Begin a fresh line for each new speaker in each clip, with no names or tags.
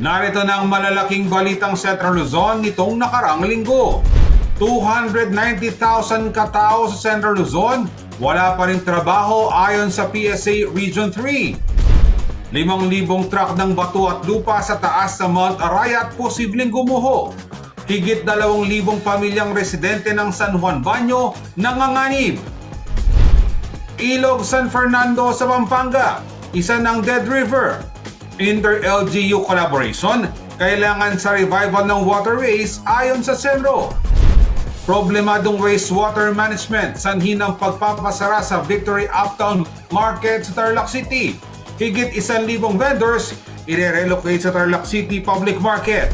Narito na ang malalaking balitang Central Luzon nitong nakarang linggo. 290,000 katao sa Central Luzon wala pa rin trabaho ayon sa PSA Region 3. 5,000 truck ng bato at lupa sa taas ng Mount Arayat posibleng gumuho. Higit 2,000 pamilyang residente ng San Juan Banyo nanganganib. Ilog San Fernando sa Pampanga, isa ng Dead River. Inter-LGU collaboration, kailangan sa revival ng waterways ayon sa Senro. Problemadong wastewater management, sanhi ng pagpapasara sa Victory Uptown Market sa Tarlac City. Higit 1,000 vendors i-relocate sa Tarlac City Public Market.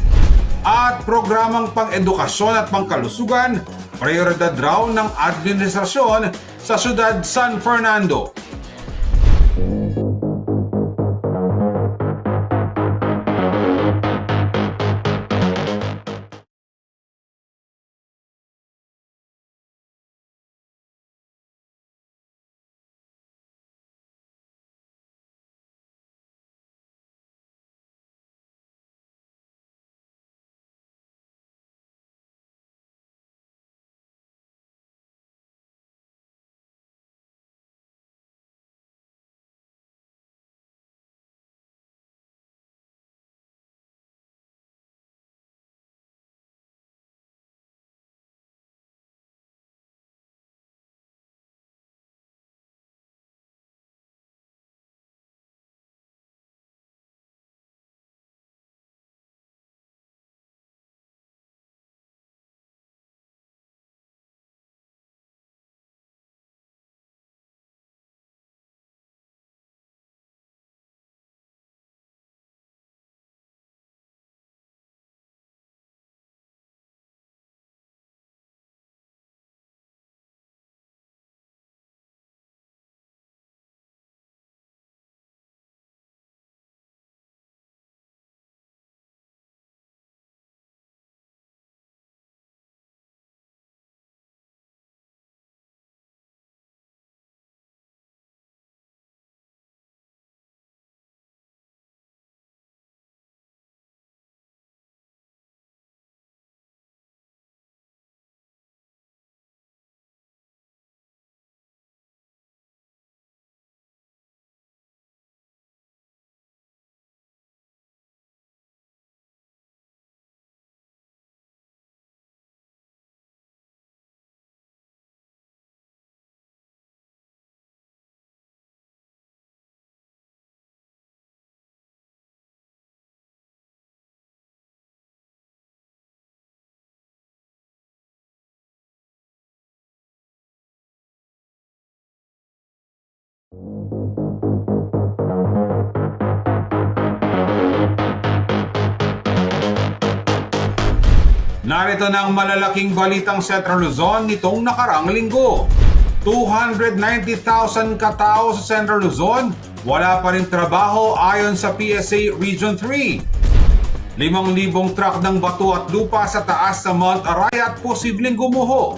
At programang pang-edukasyon at pangkalusugan, prioridad raw ng administrasyon sa siyudad San Fernando. Narito na ang malalaking balitang Central Luzon nitong nakarang linggo. 290,000 katao sa Central Luzon wala pa rin trabaho ayon sa PSA Region 3. 5,000 truck ng bato at lupa sa taas ng Mount Arayat posibleng gumuho.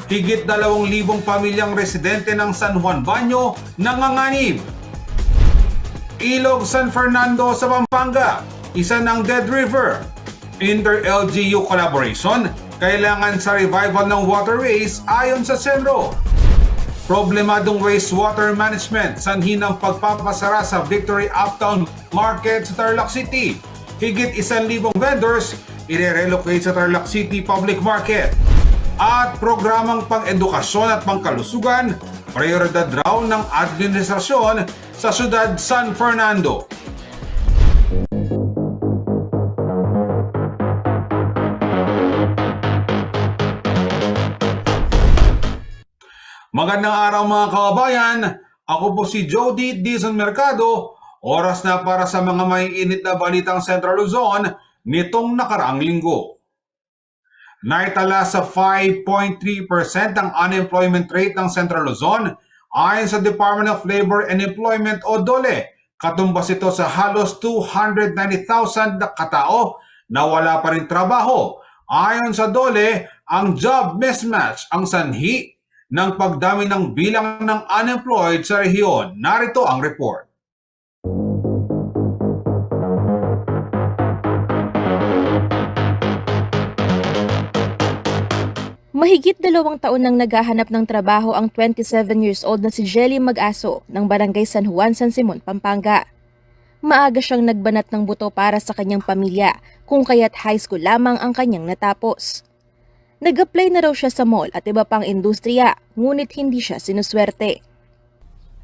Higit 2,000 pamilyang residente ng San Juan Banyo nanganganib. Ilog San Fernando sa Pampanga, isa ng Dead River. Inter-LGU collaboration, kailangan sa revival ng waterways ayon sa Senro. Problemadong wastewater management, sanhi ng pagpapasara sa Victory Uptown Market sa Tarlac City. Higit 1,000 vendors i-relocate sa Tarlac City Public Market. At programang pang-edukasyon at pangkalusugan, prioridad raw ng administrasyon sa siyudad San Fernando. Magandang araw mga kababayan, ako po si Jody Dizon Mercado. Oras na para sa mga maiinit na balitang Central Luzon nitong nakaraang linggo. Naitala sa 5.3% ang unemployment rate ng Central Luzon ayon sa Department of Labor and Employment o DOLE. Katumbas ito sa halos 290,000 na katao na wala pa rin trabaho. Ayon sa DOLE, ang job mismatch ang sanhi ng pagdami ng bilang ng unemployed sa rehiyon. Narito ang report.
Mahigit 2 taon nang naghahanap ng trabaho ang 27 years old na si Jelly Mag-aso ng Barangay San Juan, San Simon, Pampanga. Maaga siyang nagbanat ng buto para sa kanyang pamilya, kung kaya't high school lamang ang kanyang natapos. Nag-apply na raw siya sa mall at iba pang industriya, ngunit hindi siya sinuswerte.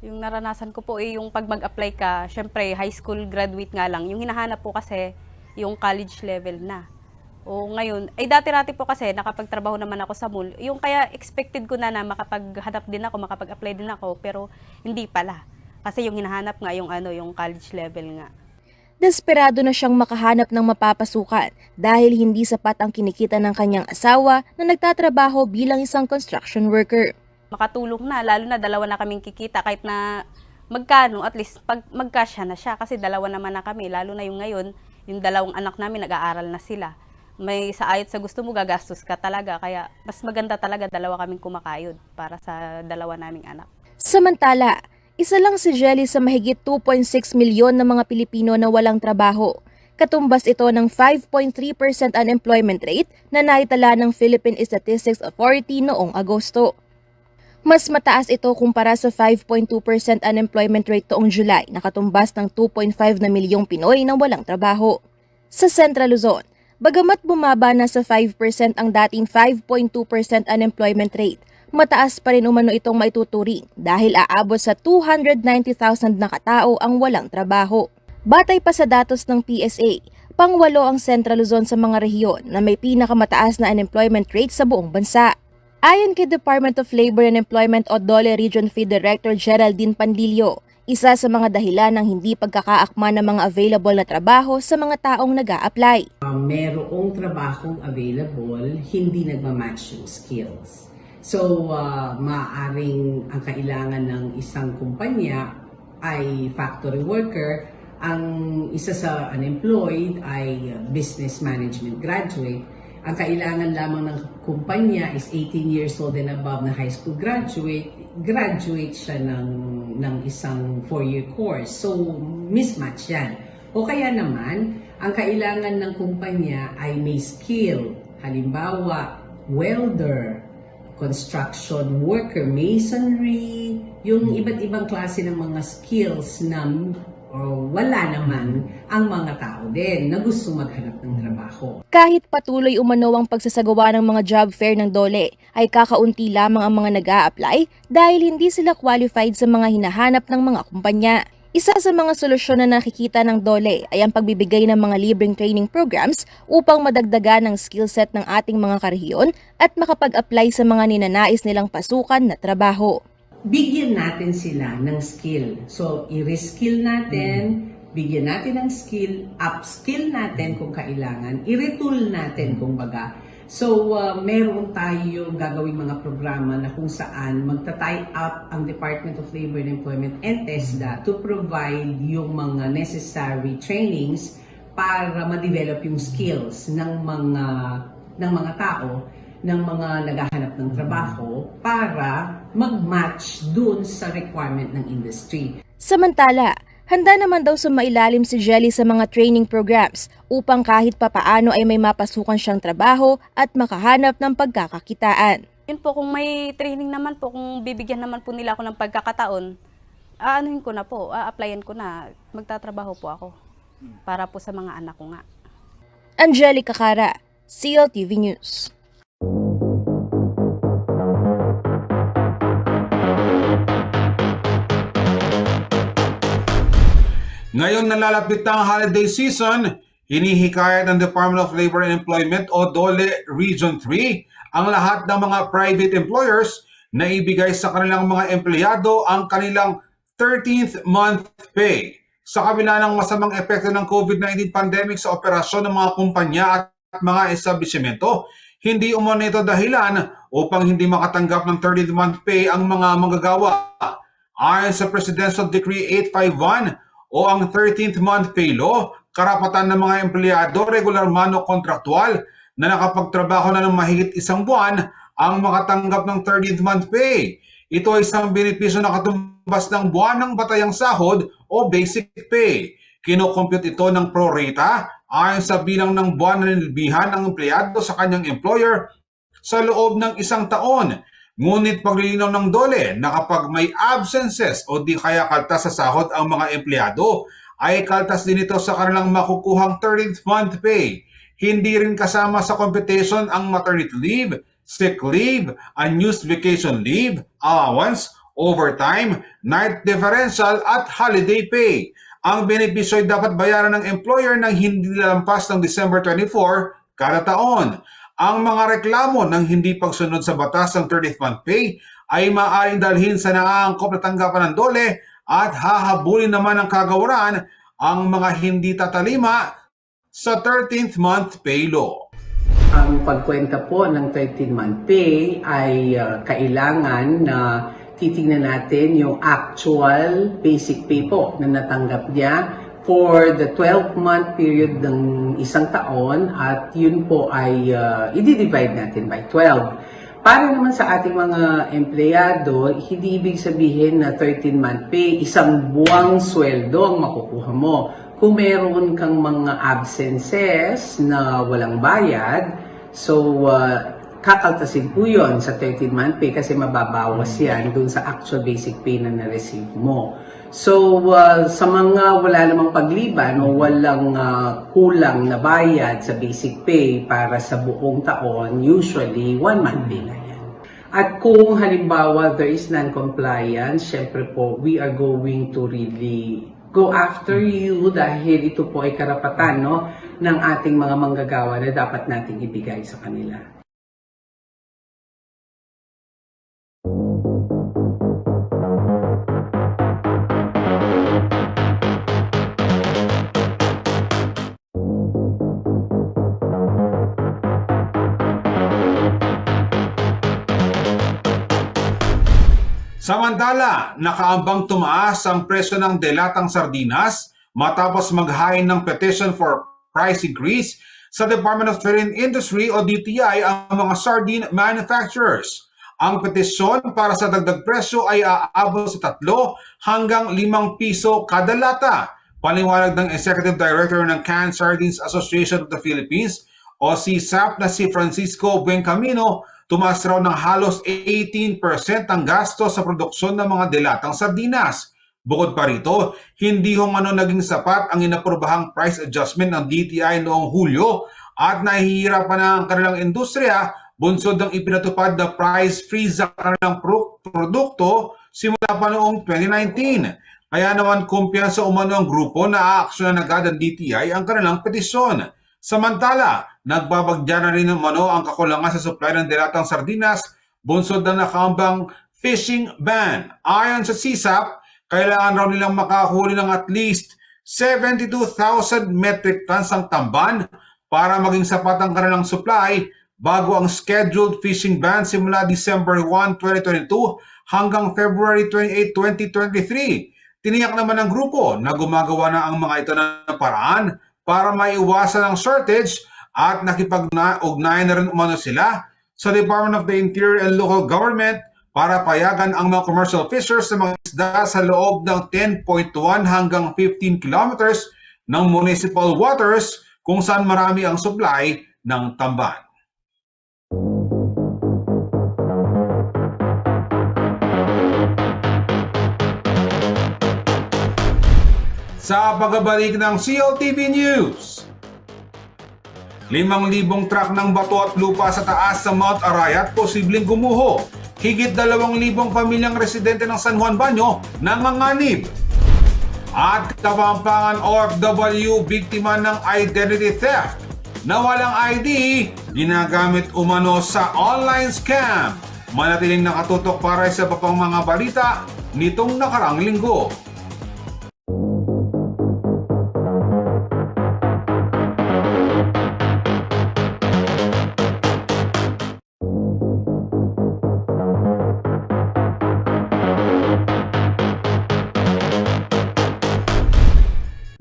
Yung naranasan ko po yung pag mag-apply ka, syempre high school graduate nga lang. Yung hinahanap po kasi yung college level na. O ngayon, dati-rati po kasi nakapagtrabaho naman ako sa mall. Yung kaya expected ko na makapaghanap din ako, makapag-apply din ako, pero hindi pala. Kasi yung hinahanap nga yung college level nga.
Desperado na siyang makahanap ng mapapasukan dahil hindi sapat ang kinikita ng kanyang asawa na nagtatrabaho bilang isang construction worker.
Makatulong na, lalo na dalawa na kaming kikita kahit na magkano, at least pag magkasya na siya kasi dalawa naman na kami, lalo na yung ngayon, yung dalawang anak namin nag-aaral na sila. May sa ayot sa gusto mo, gagastos ka talaga, kaya mas maganda talaga dalawa kaming kumakayod para sa dalawa naming anak.
Samantala, isa lang si Jelly sa mahigit 2.6 milyon na mga Pilipino na walang trabaho. Katumbas ito ng 5.3% unemployment rate na naitala ng Philippine Statistics Authority noong Agosto. Mas mataas ito kumpara sa 5.2% unemployment rate noong July na katumbas ng 2.5 na milyong Pinoy na walang trabaho. Sa Central Luzon, bagamat bumaba na sa 5% ang dating 5.2% unemployment rate, mataas pa rin umano itong maituturing dahil aabot sa 290,000 na katao ang walang trabaho. Batay pa sa datos ng PSA, pang-8 ang Central Luzon sa mga rehiyon na may pinakamataas na unemployment rate sa buong bansa. Ayon kay Department of Labor and Employment o DOLE Region Feed Director Geraldine Pandillo, isa sa mga dahilan ng hindi pagkakaakma ng mga available na trabaho sa mga taong nag-a-apply.
Merong trabahong available, hindi nagmamatch yung skills. So, maaaring ang kailangan ng isang kumpanya ay factory worker, ang isa sa unemployed ay business management graduate. Ang kailangan lamang ng kumpanya is 18 years old and above na high school graduate siya ng isang 4-year course. So, mismatch yan. O kaya naman, ang kailangan ng kumpanya ay may skill. Halimbawa, welder, construction worker, masonry, yung iba't ibang klase ng mga skills na wala naman ang mga tao din na gusto maghanap ng trabaho.
Kahit patuloy umano ang pagsasagawa ng mga job fair ng DOLE, ay kakaunti lamang ang mga nag-a-apply dahil hindi sila qualified sa mga hinahanap ng mga kumpanya. Isa sa mga solusyon na nakikita ng DOLE ay ang pagbibigay ng mga libreng training programs upang madagdagan ang skillset ng ating mga karehiyon at makapag-apply sa mga ninanais nilang pasukan na trabaho.
Bigyan natin sila ng skill. So, i-reskill natin, bigyan natin ng skill, upskill natin kung kailangan, i-retool natin kung baga. So, meron tayo gagawing mga programa na kung saan magta-tie up ang Department of Labor and Employment and TESDA to provide yung mga necessary trainings para ma-develop yung skills ng mga tao, ng mga naghahanap ng trabaho para mag-match dun sa requirement ng industry.
Samantala, handa naman daw sumailalim si Jelly sa mga training programs upang kahit papaano ay may mapasukan siyang trabaho at makahanap ng pagkakakitaan.
Yun po, kung may training naman po, kung bibigyan naman po nila ako ng pagkakataon, aanuhin ko na po, a-applyan ko na, magtatrabaho po ako para po sa mga anak ko nga.
Angelica Cara, CLTV News.
Ngayon nalalapit na ang holiday season, hinihikayat ng Department of Labor and Employment o DOLE Region 3 ang lahat ng mga private employers na ibigay sa kanilang mga empleyado ang kanilang 13th month pay. Sa kabila ng masamang epekto ng COVID-19 pandemic sa operasyon ng mga kumpanya at mga establishmento, hindi umano ito dahilan upang hindi makatanggap ng 13th month pay ang mga manggagawa. Ayon sa Presidential Decree 851, o ang 13th month pay law, karapatan ng mga empleyado, regular man o kontraktual, na nakapagtrabaho na ng mahigit isang buwan ang makatanggap ng 30th month pay. Ito ay isang benepisyo na katumbas ng buwanang batayang sahod o basic pay. Kinocompute ito ng prorata ayon sa bilang ng buwan na nilbihan ng empleyado sa kanyang employer sa loob ng isang taon. Ngunit paglilinaw ng DOLE na kapag may absences o di kaya kaltas sa sahod ang mga empleyado, ay kaltas din ito sa kanilang makukuhang 30th month pay. Hindi rin kasama sa computation ang maternity leave, sick leave, unused vacation leave, allowance, overtime, night differential at holiday pay. Ang benepisyo ay dapat bayaran ng employer ng hindi lalampas ng December 24 kada taon. Ang mga reklamo ng hindi pagsunod sa batas ng 30th month pay ay maaaring dalhin sa naaangkop na tanggapan ng DOLE at hahabulin naman ng kagawaran ang mga hindi tatalima sa 13th month pay law.
Ang pagkwenta po ng 13-month pay ay kailangan na titingnan natin yung actual basic pay po na natanggap niya for the 12-month period ng isang taon at yun po ay i-divide natin by 12. Para naman sa ating mga empleyado, hindi ibig sabihin na 13-month pay, isang buwang sweldo ang makukuha mo. Kung meron kang mga absences na walang bayad, so kakaltasin po yun sa 13-month pay kasi mababawas yan dun sa actual basic pay na na-receive mo. So, sa mga wala namang pagliban o walang kulang na bayad sa basic pay para sa buong taon, usually 1 month pay na yan. At kung halimbawa there is non-compliance, syempre po, we are going to really go after you dahil ito po ay karapatan ng ating mga manggagawa na dapat nating ibigay sa kanila.
Samantala, nakaambang tumaas ang presyo ng delatang sardinas matapos maghain ng petition for price increase sa Department of Trade and Industry o DTI ang mga sardine manufacturers. Ang petisyon para sa dagdag presyo ay aabot sa 3 hanggang 5 piso kada lata. Paliwanag ng Executive Director ng Canned Sardines Association of the Philippines o CSAP na si Francisco Buencamino, tumaas raw ng halos 18% ang gasto sa produksyon ng mga delatang sardinas. Bukod pa rito, hindi naging sapat ang inaprobahang price adjustment ng DTI noong Hulyo at nahihirapan na ang kanilang industriya bunsod ng ipinatupad na price freeze sa kanilang produkto simula pa noong 2019. Kaya naman kumpiyansa umano ang grupo na aaksyonan agad ng DTI ang kanilang petisyon. Samantala, nagbabagya na rin umano ang kakulangan sa supply ng delatang sardinas bunsod na nakaambang fishing ban. Ayon sa CSAP, kailangan raw nilang makahuli ng at least 72,000 metric tons ng tamban para maging sapat ang kanilang supply bago ang scheduled fishing ban simula December 1, 2022 hanggang February 28, 2023. Tiniyak naman ng grupo na gumagawa na ang mga ito ng paraan para maiwasan ang shortage at nakipag-ugnayan na rin umano sila sa Department of the Interior and Local Government para payagan ang mga commercial fishers sa mga isda sa loob ng 10.1 hanggang 15 kilometers ng municipal waters kung saan marami ang supply ng tamban. Sa pagbabalik ng CLTV News, 5,000 truck ng bato at lupa sa taas sa Mount Arayat posibleng gumuho. Higit 2,000 pamilyang residente ng San Juan Banyo nanganganib. At Kapampangan OFW biktima ng identity theft. Na walang ID, ginagamit umano sa online scam. Manatiling nakatutok para sa papang mga balita nitong nakarang linggo.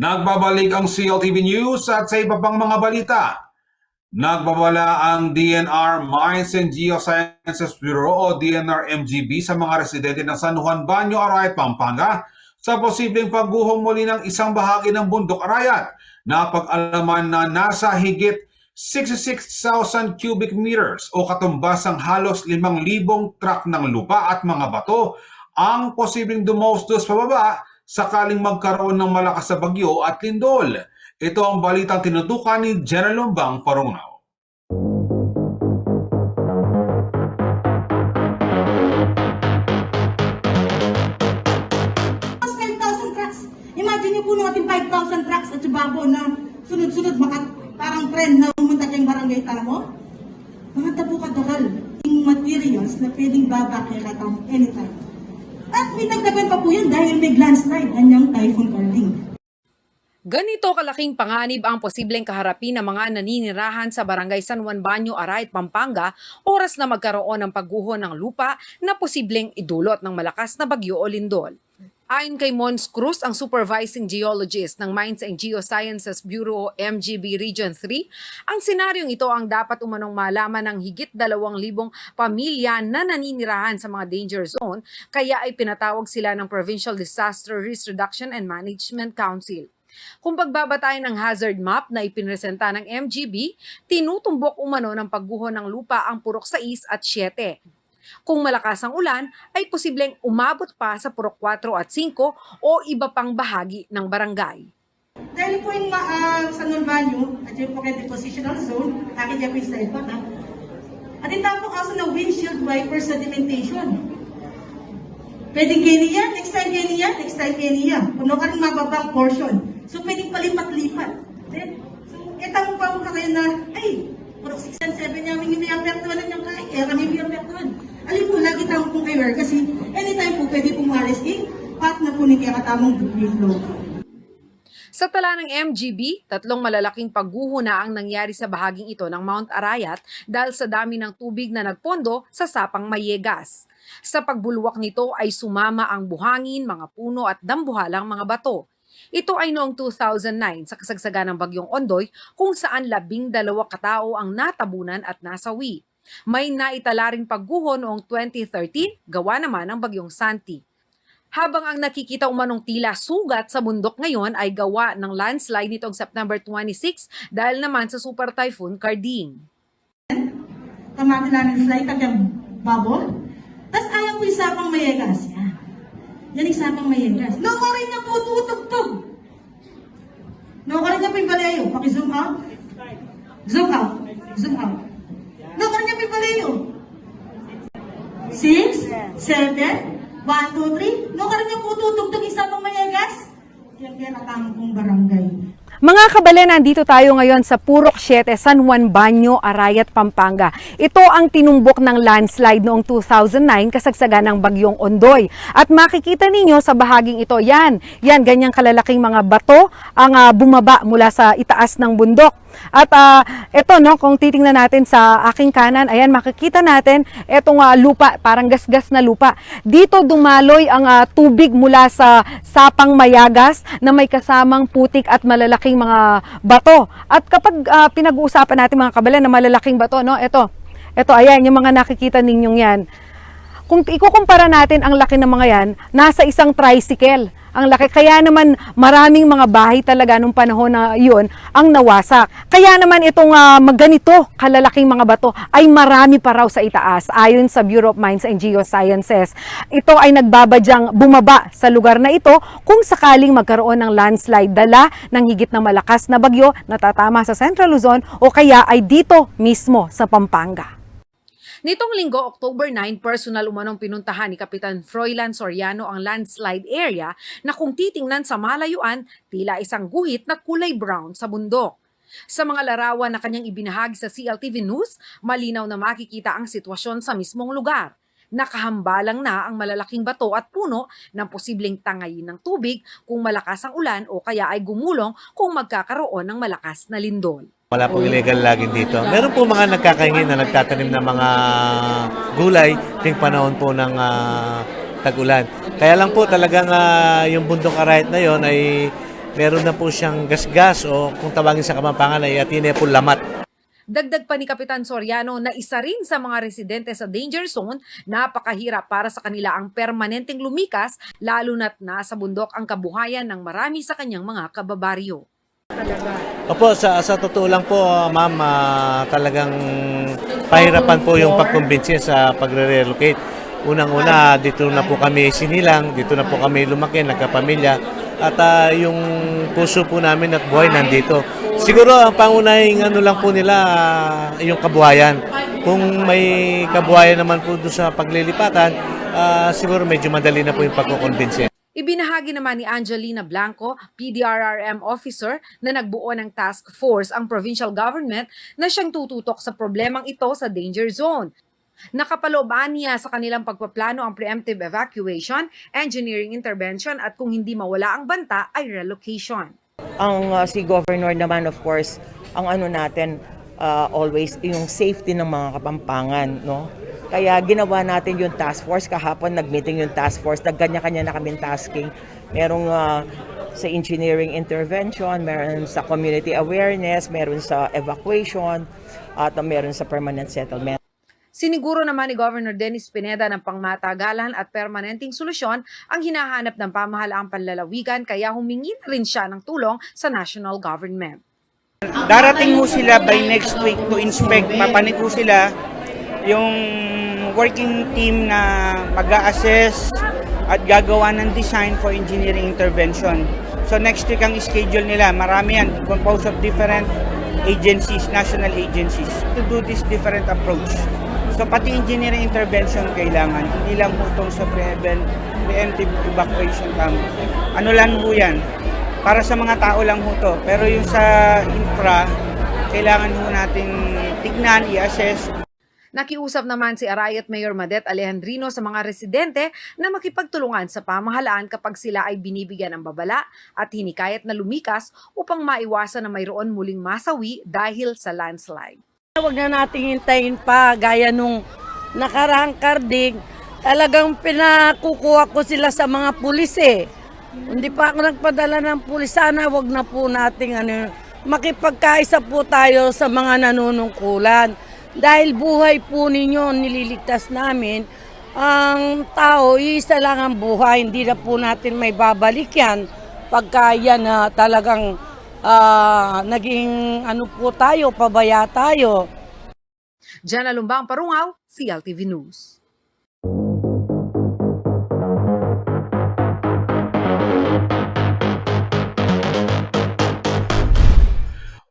Nagbabalik ang CLTV News at sa iba pang mga balita. Nagbabala ang DNR Mines and Geosciences Bureau o DNR-MGB sa mga residente ng San Juan Baño, Arayat, Pampanga sa posibleng pagguhong muli ng isang bahagi ng bundok Arayat na pag-alaman na nasa higit 66,000 cubic meters o katumbas ang halos 5,000 truck ng lupa at mga bato ang posibleng dumaustos pababa sakaling magkaroon ng malakas na bagyo at lindol. Ito ang balitang tinutukan ni General Lumbang Parungaw.
Imagine niyo po natin 5,000 trucks at Subago na sunod-sunod parang trend na pumunta kayong barangay Tamo. Mga tabu-katagal yung materials na pwedeng babakyan at anytime. At may nagdagan pa po yun dahil may landslide, anyang typhoon Orling.
Ganito kalaking panganib ang posibleng kaharapin ng mga naninirahan sa Barangay San Juan Baño, Arayat, Pampanga oras na magkaroon ng pagguho ng lupa na posibleng idulot ng malakas na bagyo o lindol. Ayon kay Mons Cruz, ang supervising geologist ng Mines and Geosciences Bureau MGB Region 3, ang senaryong ito ang dapat umanong malaman ng higit 2,000 pamilya na naninirahan sa mga danger zone, kaya ay pinatawag sila ng Provincial Disaster Risk Reduction and Management Council. Kung pagbabatayan ng hazard map na ipinresenta ng MGB, tinutumbok umano ng pagguho ng lupa ang Purok 6 at 7. Kung malakas ang ulan, ay posibleng umabot pa sa Purok 4 at 5 o iba pang bahagi ng barangay.
Dahil po yung San Juan Baño at yung Pocket Depositional Zone, akin niya po yung slide pa. At itang po kaso na windshield wiper sedimentation. Pwedeng ganyan, next time ganyan, next time ganyan. Puno ka rin mababang portion. So, pwedeng palipat-lipat. So, etang pa mo ka kayo na, ay, Purok 6 and 7 namin yung may apertuan niyang kaya, kami may apertuan. Alin po, lagi tayong pong aware kasi anytime po pwede pumaris path na po ni kaya katamang debris flow.
Sa tala ng MGB, 3 malalaking pagguho na ang nangyari sa bahaging ito ng Mount Arayat dahil sa dami ng tubig na nagpondo sa Sapang Mayegas. Sa pagbulwak nito ay sumama ang buhangin, mga puno at dambuhalang mga bato. Ito ay noong 2009 sa kasagsagan ng Bagyong Ondoy kung saan 12 katao ang natabunan at nasawi. May naitala ring pagguho noong 2013, gawa naman ng Bagyong Santi. Habang ang nakikita umanong tila sugat sa bundok ngayon ay gawa ng landslide nitong September 26 dahil naman sa Super Typhoon Karding.
Tamati namin slide tagang bubble. Tapos ayaw ko yung Sapang Mayegas. Yan. Yan yung Sapang Mayegas. No, ko rin niya po tutugtog. No, ko rin niya po yung balayo. Paki-zoom out. Zoom out. Zoom out. No, ko rin niya po yung balayo. 6, 7, 1, 2, 3. No, ko rin niya po tutugtog yung Sapang Mayegas. Yan kaya natamang kong barangay.
Mga kabale, nandito tayo ngayon sa Purok 7, San Juan Baño, Arayat, Pampanga. Ito ang tinumbok ng landslide noong 2009 kasagsagan ng Bagyong Ondoy. At makikita ninyo sa bahaging ito, yan ganyang kalalaking mga bato ang bumaba mula sa itaas ng bundok. At ito, no, kung titingnan natin sa aking kanan, ayan, makikita natin itong lupa, parang gasgas na lupa. Dito dumaloy ang tubig mula sa Sapang Mayagas na may kasamang putik at malalaking mga bato. At kapag pinag-uusapan natin mga kabala na malalaking bato, no, ito, ayan, yung mga nakikita ninyong yan. Kung ikukumpara natin ang laki ng mga yan, nasa isang tricycle. Ang laki. Kaya naman maraming mga bahay talaga nung panahon na yun ang nawasak. Kaya naman itong ganito kalalaking mga bato ay marami pa raw sa itaas. Ayon sa Bureau of Mines and Geosciences, ito ay nagbabadyang bumaba sa lugar na ito kung sakaling magkaroon ng landslide dala ng higit na malakas na bagyo na tatama sa Central Luzon o kaya ay dito mismo sa Pampanga. Nitong linggo, October 9, personal umanong pinuntahan ni Kapitan Froilan Soriano ang landslide area na kung titingnan sa malayuan, tila isang guhit na kulay brown sa bundok. Sa mga larawan na kanyang ibinahagi sa CLTV News, malinaw na makikita ang sitwasyon sa mismong lugar. Nakahambalang na ang malalaking bato at puno ng posibleng tangayin ng tubig kung malakas ang ulan o kaya ay gumulong kung magkakaroon ng malakas na lindol.
Wala pong illegal logging dito. Meron po mga nagkakaingin na nagtatanim ng mga gulay ting panahon po ng tag-ulan. Kaya lang po talagang yung bundok Arayat na yon ay meron na po siyang gasgas o kung tawagin sa Kapampangan ay atine po lamat.
Dagdag pa ni Kapitan Soriano na isa rin sa mga residente sa danger zone, napakahirap para sa kanila ang permanenteng lumikas lalo na't nasa bundok ang kabuhayan ng marami sa kanyang mga kababaryo.
Opo, sa totoo lang po, ma'am, talagang pahirapan po yung pagkumbinsi sa pagre-relocate. Unang-una, dito na po kami sinilang, dito na po kami lumaki, nagkapamilya, at yung puso po namin at buhay nandito. Siguro ang pangunahing ano lang po nila, yung kabuhayan. Kung may kabuhayan naman po doon sa paglilipatan, siguro medyo madali na po yung pagkukumbinsi.
Ibinahagi naman ni Angelina Blanco, PDRRM officer, na nagbuo ng task force ang provincial government na siyang tututok sa problemang ito sa danger zone. Nakapalooban niya sa kanilang pagpaplano ang preemptive evacuation, engineering intervention at kung hindi mawala ang banta ay relocation.
Ang si Governor naman, of course, ang ano natin always yung safety ng mga Kapampangan, no? Kaya ginawa natin yung task force. Kahapon nag-meeting yung task force, nagkanya-kanya na kaming tasking. Merong sa engineering intervention, meron sa community awareness, meron sa evacuation, at meron sa permanent settlement.
Siniguro naman ni Governor Dennis Pineda ng pangmatagalan at permanenteng solusyon ang hinahanap ng pamahalaang panlalawigan, kaya humingi na rin siya ng tulong sa national government.
Darating ho sila by next week to inspect. Papanik ho sila yung working team na mag-a-assess at gagawa ng design for engineering intervention. So next week ang schedule nila. Marami yan, composed of different agencies, national agencies, to do this different approach. So pati engineering intervention kailangan, hindi lang po itong sa preemptive evacuation camp. Ano lang po yan, para sa mga tao lang po to. Pero yung sa infra, kailangan po natin tignan, i-assess.
Nakiusap naman si Arayat Mayor Madet Alejandrino sa mga residente na makipagtulungan sa pamahalaan kapag sila ay binibigyan ng babala at hinikayat na lumikas upang maiwasan na mayroon muling masawi dahil sa landslide.
Huwag na nating hintayin pa, gaya nung nakarang kardig, talagang pinakukuha ko sila sa mga pulis eh. Hindi pa ako nagpadala ng pulis, sana wag na po nating makipagkaisa po tayo sa mga nanunungkulan. Dahil buhay po ninyo nililigtas namin, ang tao, isa lang ang buhay, hindi na po natin may babalik yan pagka yan talagang naging po tayo, pabaya tayo.
Jana Lumbang Parungaw, CLTV News.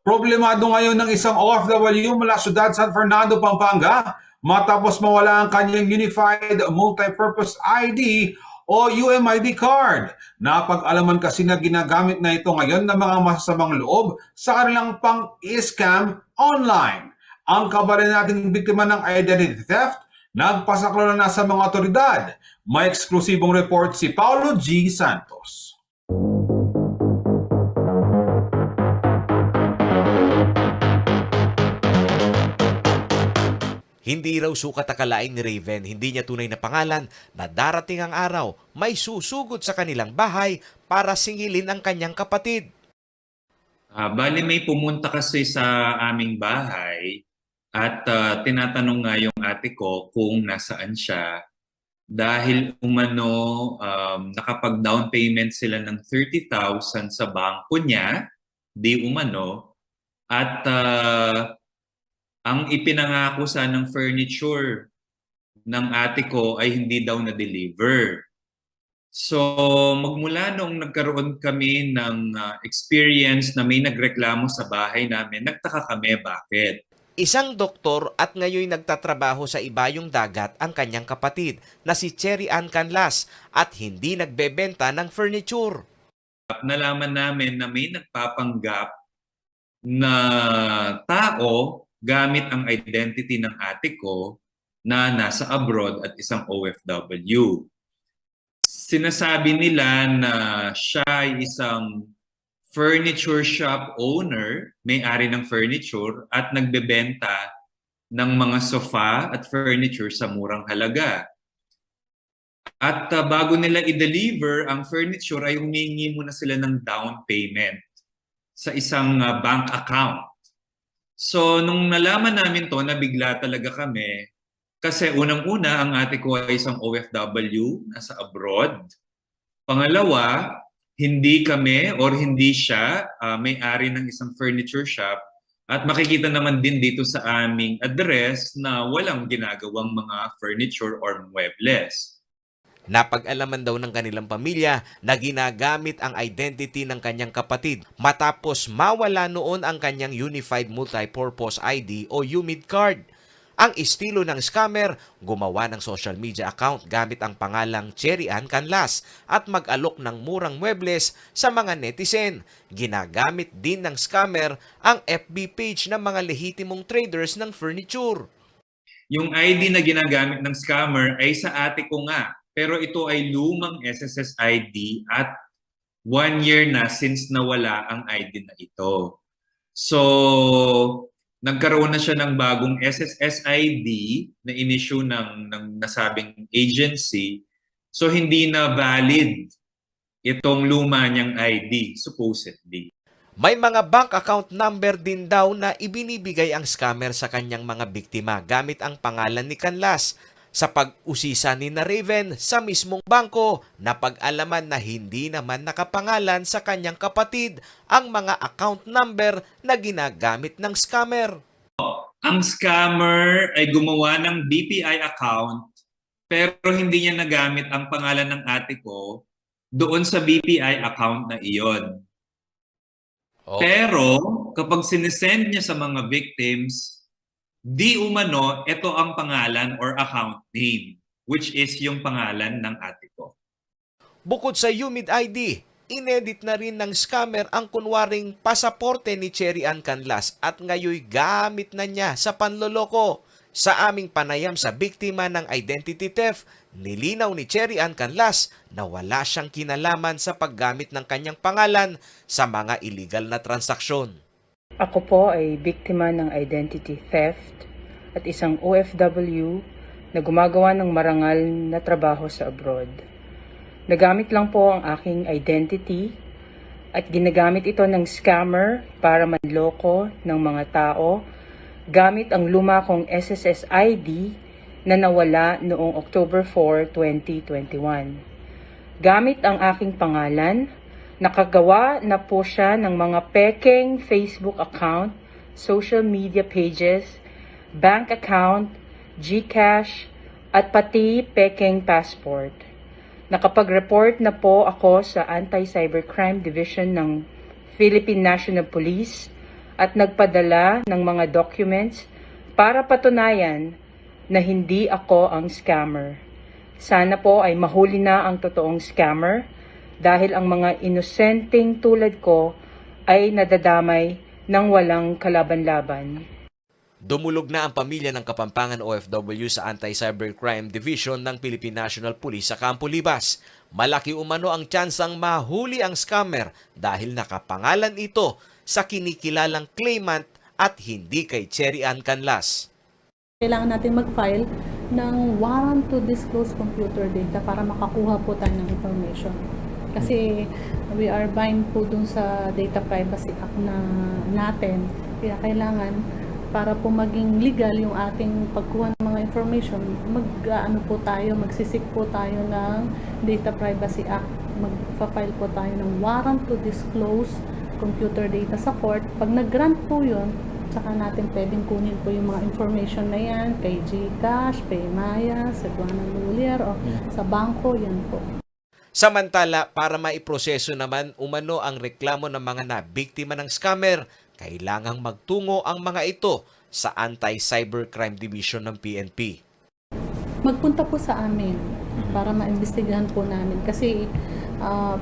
Problemado ngayon ng isang OFW mula Ciudad San Fernando, Pampanga matapos mawala ang kanyang Unified Multipurpose ID o UMID card. Napag-alaman kasi na ginagamit na ito ngayon ng mga masasamang loob sa kanilang pang-scam online. Ang kabalan nating biktima ng identity theft, nagpasaklo na sa mga otoridad. May eksklusibong report si Paulo G. Santos.
Hindi raw sukat akalain ni Raven, hindi niya tunay na pangalan, na darating ang araw may susugod sa kanilang bahay para singilin ang kanyang kapatid.
Bali may pumunta kasi sa aming bahay at tinatanong nga yung ate ko kung nasaan siya dahil umano nakapag-down payment sila ng 30,000 sa bangko niya, di umano, at ang ipinangako sanang furniture ng ate ko ay hindi daw na-deliver. So magmula nung nagkaroon kami ng experience na may nagreklamo sa bahay namin, nagtaka kami bakit.
Isang doktor at ngayon nagtatrabaho sa ibayong dagat ang kanyang kapatid na si Cherry Ann Canlas at hindi nagbebenta ng furniture.
Nalaman namin na may nagpapanggap na tao gamit ang identity ng ate ko na nasa abroad at isang OFW. Sinasabi nila na siya ay isang furniture shop owner, may-ari ng furniture at nagbebenta ng mga sofa at furniture sa murang halaga. At bago nila i-deliver ang furniture ay humingi muna sila ng down payment sa isang bank account. So, nung nalaman namin to, nabigla talaga kami. Kasi unang-una, ang ate ko ay isang OFW, nasa abroad. Pangalawa, hindi kami or hindi siya may-ari ng isang furniture shop. At makikita naman din dito sa aming address na walang ginagawang mga furniture or muebles.
Napag-alaman daw ng kanilang pamilya na ginagamit ang identity ng kanyang kapatid matapos mawala noon ang kanyang Unified Multipurpose ID o UMID card. Ang estilo ng scammer, gumawa ng social media account gamit ang pangalang Cherry Ann Canlas at mag-alok ng murang muebles sa mga netizen. Ginagamit din ng scammer ang FB page ng mga lehitimong traders ng furniture.
Yung ID na ginagamit ng scammer ay sa ate ko nga. Pero ito ay lumang SSS ID at 1 year na since nawala ang ID na ito. So, nagkaroon na siya ng bagong SSS ID na in-issue ng nasabing agency. So, hindi na valid itong luma niyang ID, supposedly.
May mga bank account number din daw na ibinibigay ang scammer sa kanyang mga biktima gamit ang pangalan ni Canlas. Sa pag-usisa ni na Raven sa mismong bangko, napag-alaman na hindi naman nakapangalan sa kanyang kapatid ang mga account number na ginagamit ng scammer.
Ang scammer ay gumawa ng BPI account pero hindi niya nagamit ang pangalan ng ate ko doon sa BPI account na iyon. Pero kapag sinesend niya sa mga victims, di umano, ito ang pangalan or account name, which is yung pangalan ng ate ko.
Bukod sa UMID ID, inedit na rin ng scammer ang kunwaring pasaporte ni Cherry Ann Canlas at ngayoy gamit na niya sa panloloko. Sa aming panayam sa biktima ng identity theft, nilinaw ni Cherry Ann Canlas na wala siyang kinalaman sa paggamit ng kanyang pangalan sa mga illegal na transaksyon.
Ako po ay biktima ng identity theft at isang OFW na gumagawa ng marangal na trabaho sa abroad. Nagamit lang po ang aking identity at ginagamit ito ng scammer para manloko ng mga tao gamit ang luma kong SSS ID na nawala noong October 4, 2021. Gamit ang aking pangalan, nakagawa na po siya ng mga pekeng Facebook account, social media pages, bank account, GCash, at pati pekeng passport. Nakapag-report na po ako sa Anti-Cybercrime Division ng Philippine National Police at nagpadala ng mga documents para patunayan na hindi ako ang scammer. Sana po ay mahuli na ang totoong scammer dahil ang mga inosenteng tulad ko ay nadadamay ng walang kalaban-laban.
Dumulog na ang pamilya ng Kapampangan OFW sa Anti-Cybercrime Division ng Philippine National Police sa Campo Libas. Malaki umano ang tsansang mahuli ang scammer dahil nakapangalan ito sa kinikilalang claimant at hindi kay Cherry Ann Canlas.
Kailangan natin mag-file ng warrant to disclose computer data para makakuha po tayo ng information. Kasi we are bound po dun sa Data Privacy Act na natin. Kaya kailangan para po maging legal yung ating pagkuha ng mga information, magsisik po tayo ng Data Privacy Act. Magpa-file po tayo ng warrant to disclose computer data sa court. Pag nag-grant po yun, saka natin pwedeng kunin po yung mga information na yan kay GCash, Paymaya, sa Guana Lulier o sa bangko, yan po.
Samantala, para maiproseso naman umano ang reklamo ng mga nabiktima ng scammer, kailangang magtungo ang mga ito sa Anti-Cybercrime Division ng PNP.
Magpunta po sa amin para maimbestigahan po namin kasi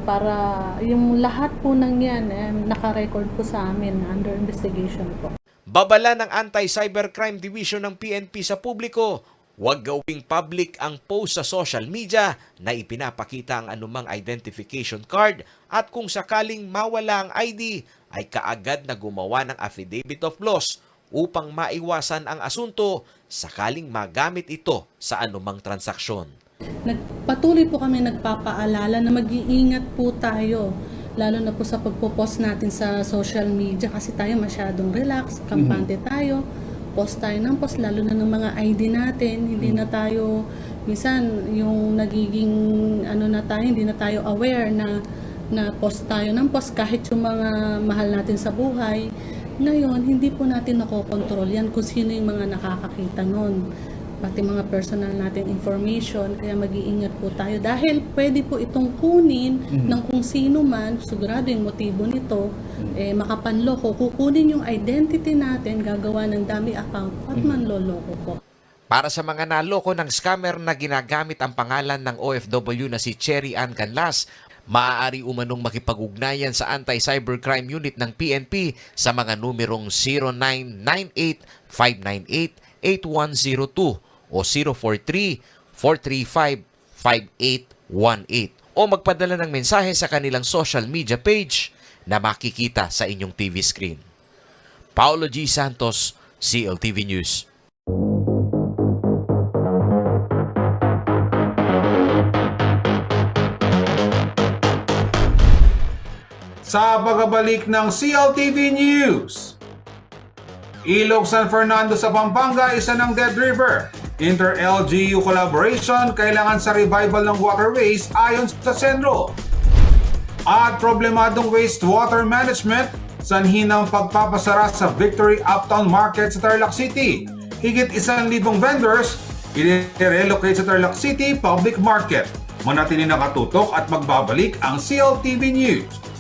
para yung lahat po ng yan naka-record po sa amin under investigation po.
Babala ng Anti-Cybercrime Division ng PNP sa publiko, huwag gawing public ang post sa social media na ipinapakita ang anumang identification card at kung sakaling mawala ang ID ay kaagad na gumawa ng affidavit of loss upang maiwasan ang asunto sakaling magamit ito sa anumang transaksyon.
Patuloy po kami nagpapaalala na mag-iingat po tayo lalo na po sa pagpo-post natin sa social media kasi tayo masyadong relax, kampante tayo, post tayo ng post, lalo na ng mga ID natin, hindi na tayo, minsan yung nagiging na tayo, hindi na tayo aware na post tayo ng post kahit yung mga mahal natin sa buhay. Ngayon, hindi po natin nakokontrol yan kung sino yung mga nakakakita nun. Pati mga personal natin information, kaya mag-iingat po tayo. Dahil pwede po itong kunin ng kung sino man, sigurado yung motibo nito, makapanloko. Kukunin yung identity natin, gagawa ng dummy account at manloloko po.
Para sa mga naloko ng scammer na ginagamit ang pangalan ng OFW na si Cherry Ann Canlas, maaari umanong makipag-ugnayan sa Anti-Cybercrime Unit ng PNP sa mga numerong 0998-598-8102 o 043-435-5818 o magpadala ng mensahe sa kanilang social media page na makikita sa inyong TV screen. Paolo G. Santos, CLTV News.
Sa pagbabalik ng CLTV News, Ilog San Fernando sa Pampanga, isa ng dead river. Inter-LGU collaboration kailangan sa revival ng waterways ayon sa Senro. At problemadong wastewater management, sanhi ng pagpapasara sa Victory Uptown Market sa Tarlac City. Higit 1,000 vendors i-relocate sa Tarlac City Public Market. Manatili nakatutok at magbabalik ang CLTV News.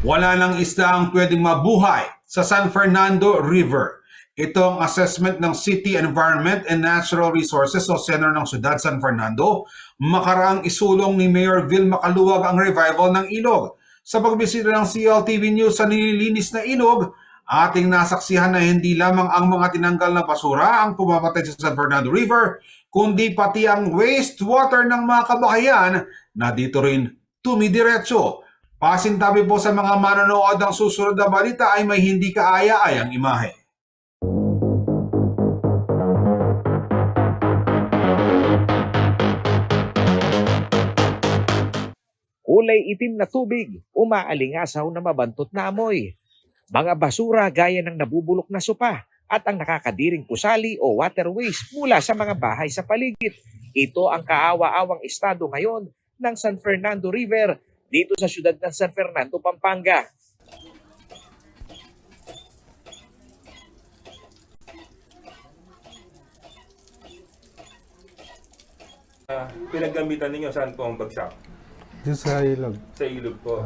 Wala ng isda ang pwedeng mabuhay sa San Fernando River. Ito ang assessment ng City Environment and Natural Resources o Senro ng Siyudad San Fernando. Makaraang isulong ni Mayor Vilma Caluwag ang revival ng ilog. Sa pagbisita ng CLTV News sa nililinis na ilog, ating nasaksihan na hindi lamang ang mga tinanggal na basura ang pumapatay sa San Fernando River, kundi pati ang wastewater ng mga kabahayan na dito rin tumidiretso. Pasintabi po sa mga manonood ng susunod na balita ay may hindi kaaya-ayang imahe.
Kulay itim na tubig, umaalingasaw na mabantot na amoy. Mga basura gaya ng nabubulok na sopa at ang nakakadiring pusali o waterways mula sa mga bahay sa paligid. Ito ang kaawa-awang estado ngayon ng San Fernando River dito sa siyudad ng San Fernando, Pampanga.
Pinaggamitan ninyo saan po ang bagsak?
Doon sa ilog.
Sa ilog po.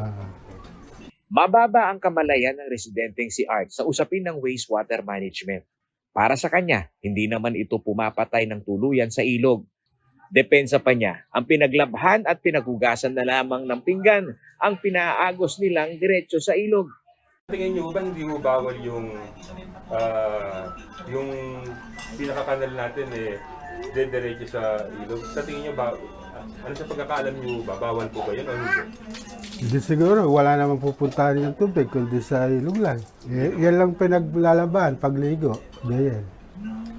Mababa ang kamalayan ng residenteng si Art sa usapin ng wastewater management. Para sa kanya, hindi naman ito pumapatay ng tuluyan sa ilog. Depensa pa niya, ang pinaglabhan at pinagugasan na lamang ng pinggan ang pinaagos nilang diretso sa ilog.
Tingin nyo ba hindi mo bawal yung pinakakanal natin dediretso sa ilog? Sa tingin nyo ba, ano sa pagkakaalam nyo ba, bawal po ba yun o hindi?
Hindi siguro, wala naman pupuntahan yung tubig kundi sa ilog lang. Yan lang pinaglalaban, pagligo. Ganyan.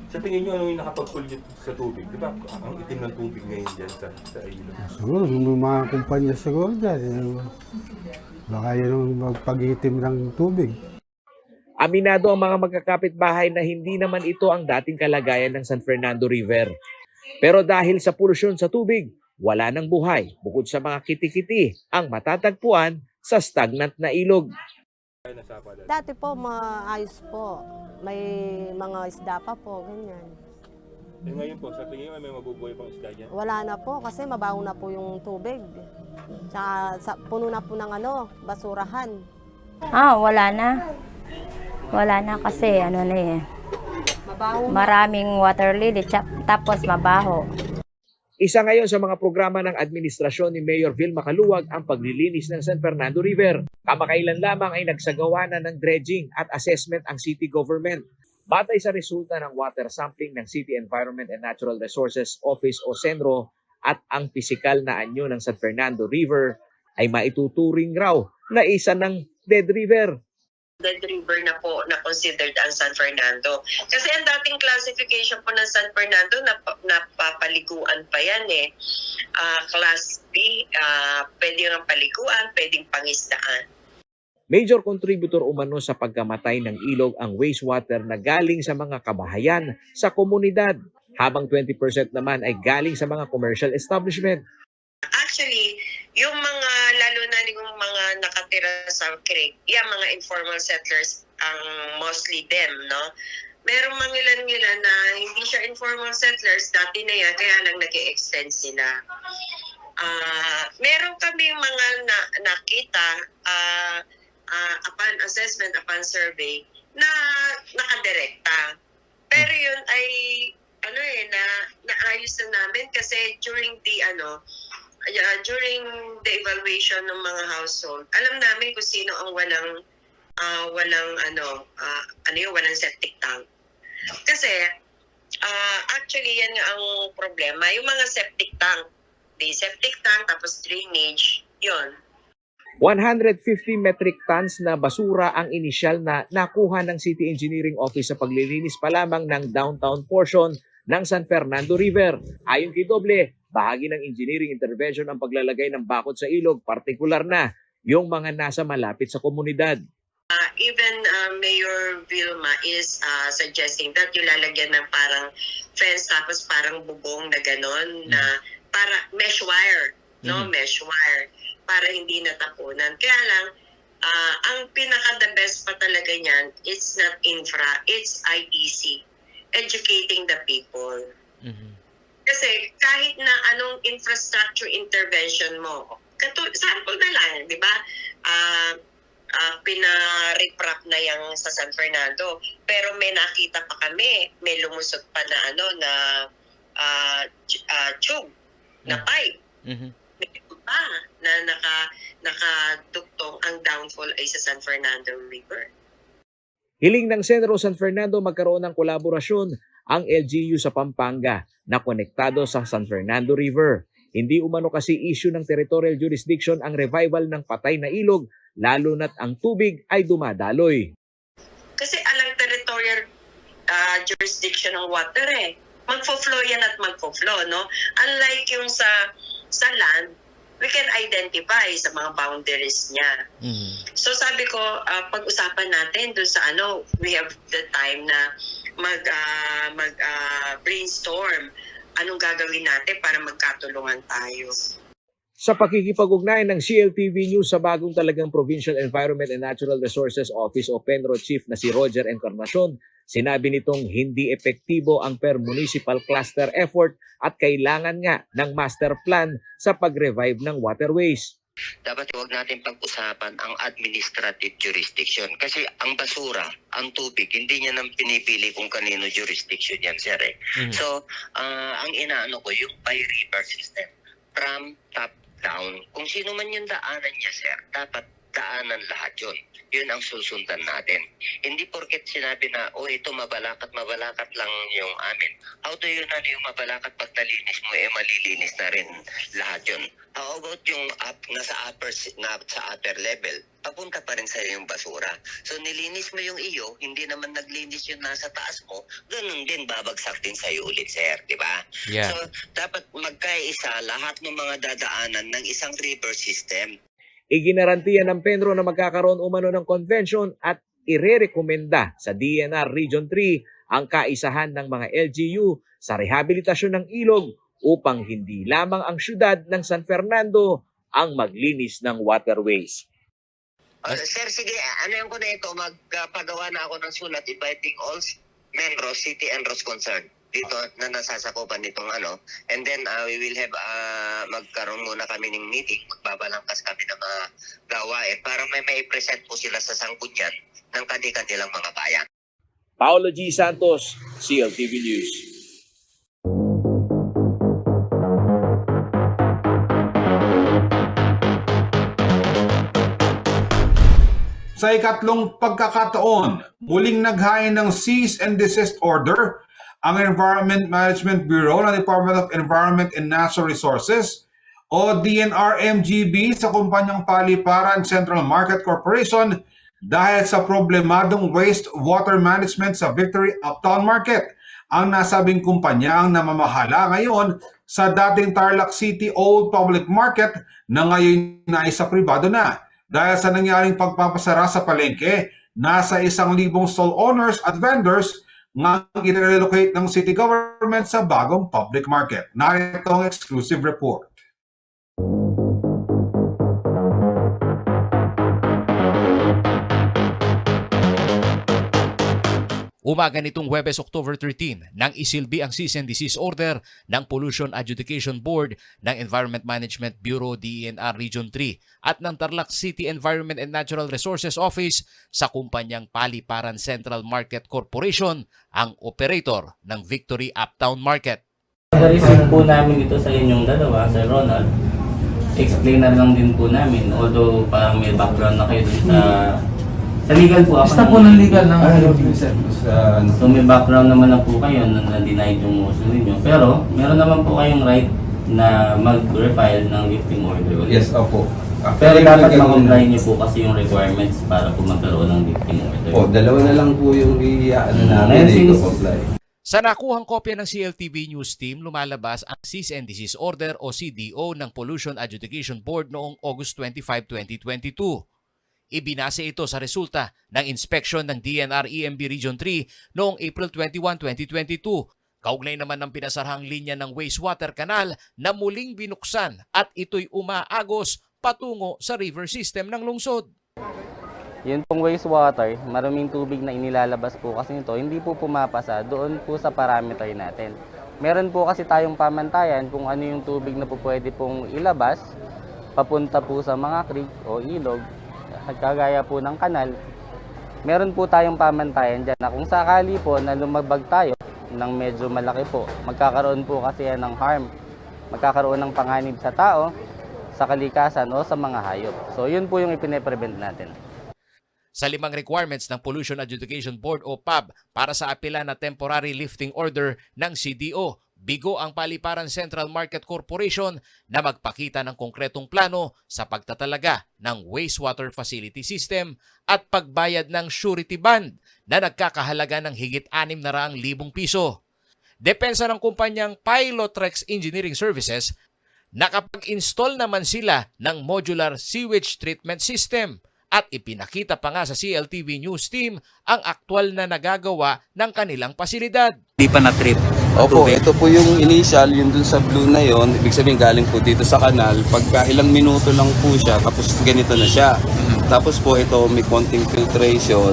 Sa tingin nyo, ano yung nakapag-pollute sa tubig? Di ba, ang itim ng tubig ngayon dyan sa ilog?
Siguro, yung mga kumpanya siguro dyan. Baka yun ang magpag-itim ng tubig.
Aminado ang mga magkakapit-bahay na hindi naman ito ang dating kalagayan ng San Fernando River. Pero dahil sa polusyon sa tubig, wala nang buhay bukod sa mga kiti-kiti ang matatagpuan sa stagnant na ilog.
Dati po maayos po. May mga isda pa po, ganyan.
Ngayon po, sa tingin mo may mabubuhay pang isda dyan?
Wala na po kasi mabaho na po yung tubig. Tsaka puno na po ng basurahan.
Wala na. Wala na kasi maraming water lily tapos mabaho.
Isa ngayon sa mga programa ng administrasyon ni Mayor Vilma Caluwag ang paglilinis ng San Fernando River. Kamakailan lamang ay nagsagawa na ng dredging at assessment ang city government. Batay sa resulta ng water sampling ng City Environment and Natural Resources Office o Senro at ang pisikal na anyo ng San Fernando River, ay maituturing raw na isa ng dead river.
Dead river na po na considered ang San Fernando. Kasi ang dating classification po ng San Fernando, napapaliguan pa yan eh. Class B, pwedeng ang paliguan, pwedeng pangisdaan.
Major contributor umano sa pagkamatay ng ilog ang wastewater na galing sa mga kabahayan sa komunidad, habang 20% naman ay galing sa mga commercial establishment.
Actually, yung mga, lalo na yung mga nakatira sa creek, mga informal settlers ang mostly them, no? Merong mga ilan na hindi siya informal settlers, dati na yan, kaya lang nag-e-extend sila. Meron kami mga nakita upon assessment, upon survey, na nakadirekta. Pero yun ay, naayos na namin kasi during the evaluation ng mga household, alam namin kung sino ang walang septic tank. Kasi actually yan nga ang problema, yung mga septic tank, tapos drainage, yun.
150 metric tons na basura ang inisyal na nakuha ng City Engineering Office sa paglilinis pa lamang ng downtown portion ng San Fernando River. Ayon kay Doble, bahagi ng engineering intervention ang paglalagay ng bakod sa ilog, partikular na yung mga nasa malapit sa komunidad.
Even Mayor Vilma is suggesting that yung lalagyan ng parang fence tapos parang bubong na ganon na para mesh wire, mesh wire para hindi natapunan. Kaya lang, ang pinaka-the best pa talaga niyan, it's not infra, it's IEC, educating the people. Kasi kahit na anong infrastructure intervention mo, sample na lang, di ba? Pina-reprap na yung sa San Fernando. Pero may nakita pa kami, may lumusot pa na tube, na pipe. May pa na nakadugtong ang downfall ay sa San Fernando River.
Hiling ng Senro San Fernando magkaroon ng kolaborasyon ang LGU sa Pampanga na konektado sa San Fernando River. Hindi umano kasi issue ng territorial jurisdiction ang revival ng patay na ilog, lalo na't ang tubig ay dumadaloy.
Kasi alang territorial jurisdiction ng water eh. Magfo-flow yan at magfo-flow, no? Unlike yung sa land, we can identify sa mga boundaries niya. So sabi ko, pag-usapan natin doon sa we have the time na brainstorm anong gagawin natin para magkatulungan tayo.
Sa pakikipag-ugnayan ng CLTV News sa bagong talagang Provincial Environment and Natural Resources Office o PENRO Chief na si Roger Encarnacion, sinabi nitong hindi epektibo ang per-municipal cluster effort at kailangan nga ng master plan sa pag-revive ng waterways.
Dapat huwag natin pag-usapan ang administrative jurisdiction kasi ang basura, ang tubig, hindi niya nang pinipili kung kanino jurisdiction yan, sir. So, ang inaano ko, yung by river system, from top down, kung sino man yung daanan niya, sir, dapat daanan lahat yun. Yun ang susundan natin. Hindi porket sinabi na, ito mabalakat lang yung amin. How do you know yung mabalakat pag nalinis mo, malilinis na rin lahat yun. How about yung nasa upper level, papunta pa rin sa yung basura. So nilinis mo yung iyo, hindi naman naglinis yung nasa taas mo, ganun din babagsak din sa'yo ulit, sir, di ba?
Yeah.
So dapat magkaisa lahat ng mga dadaanan ng isang river system.
Iginarantiya ng PENRO na magkakaroon umano ng convention at irerekomenda sa DNR Region 3 ang kaisahan ng mga LGU sa rehabilitasyon ng ilog upang hindi lamang ang syudad ng San Fernando ang maglinis ng waterways.
Sir, sige, ano ko na ito, magpagawa na ako ng sulat inviting all members, city and roads concerned dito na nasasakupan nitong and then we will have magkaroon muna kami ng meeting, magbabalangkas kami ng mga gawain para may present po sila sa sangkutyan ng kanilang mga bayan.
Paolo G. Santos, CLTV News.
Sa ikatlong pagkakataon, muling naghain ng cease and desist order ang Environment Management Bureau ng Department of Environment and Natural Resources o DNR-MGB sa kumpanyang Paliparan Central Market Corporation dahil sa problemadong wastewater management sa Victory Uptown Market. Ang nasabing kumpanya ang namamahala ngayon sa dating Tarlac City Old Public Market na ngayon na isa pribado na. Dahil sa nangyaring pagpapasara sa palengke, nasa 1,000 stall owners at vendors nga i-relocate ng city government sa bagong public market. Narito ang exclusive report.
Umaga nitong Huwebes, October 13, nang isilbi ang cease and desist order ng Pollution Adjudication Board ng Environment Management Bureau DENR Region 3 at ng Tarlac City Environment and Natural Resources Office sa kumpanyang Paliparan Central Market Corporation, ang operator ng Victory Uptown Market.
Receive po namin ito sa inyong dalawa, Sir Ronald. Explain na lang din po namin, although parang may background na kayo dun sa legal po ako.
Basta po ng legal ng
So may background naman na po kayo na na-deny yung motion ninyo. Pero meron naman po kayong right na mag-refile ng lifting order ulit.
Yes, opo.
Pero dapat ma-comply niyo po kasi yung requirements para po magkaroon ng lifting order.
Po, dalawa na lang po yung namin i-comply.
Sa nakuhang kopya ng CLTV News Team, lumalabas ang Cease and Desist Order o CDO ng Pollution Adjudication Board noong August 25, 2022. Ibinase ito sa resulta ng inspeksyon ng DNR-EMB Region 3 noong April 21, 2022. Kaugnay naman ng pinasarahang linya ng wastewater canal na muling binuksan at ito'y umaagos patungo sa river system ng lungsod.
Yun pong wastewater, maraming tubig na inilalabas po kasi nito, hindi po pumapasa doon po sa parameter natin. Meron po kasi tayong pamantayan kung ano yung tubig na po pwede pong ilabas papunta po sa mga creek o ilog. Kagaya po ng kanal, meron po tayong pamantayan dyan na kung sakali po na lumabag tayo ng medyo malaki po, magkakaroon po kasi yan ng harm, magkakaroon ng panganib sa tao, sa kalikasan o sa mga hayop. So yun po yung ipine-prevent natin.
Sa 5 requirements ng Pollution Adjudication Board o PAB para sa apela na temporary lifting order ng CDO, bigo ang Paliparan Central Market Corporation na magpakita ng konkretong plano sa pagtatalaga ng wastewater facility system at pagbayad ng surety bond na nagkakahalaga ng higit 600,000 piso. Depensa ng kumpanyang Pilotrex Engineering Services, nakapag-install naman sila ng modular sewage treatment system at ipinakita pa nga sa CLTV News Team ang aktwal na nagagawa ng kanilang pasilidad.
Di pa na-trip. Opo, ito po yung initial, yung dun sa blue na yon. Ibig sabihin galing po dito sa kanal. Pagka ilang minuto lang po siya, tapos ganito na siya. Tapos po ito may konting filtration.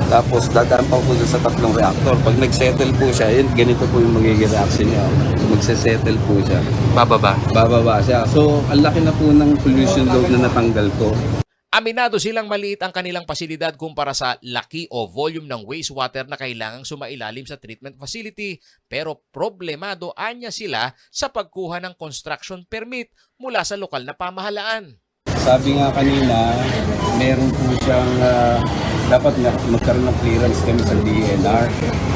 Tapos dadaan pa po sa 3 reactor. Pag nag-settle po siya, yun, ganito po yung magiging reaction niya. Magse-settle po siya. Bababa. Bababa siya. So, ang laki na po ng pollution load na natanggal ko.
Aminado silang maliit ang kanilang pasilidad kumpara sa laki o volume ng wastewater na kailangang sumailalim sa treatment facility, pero problemado anya sila sa pagkuha ng construction permit mula sa lokal na pamahalaan.
Sabi nga kanina, meron po siyang dapat magkaroon ng clearance kami sa DNR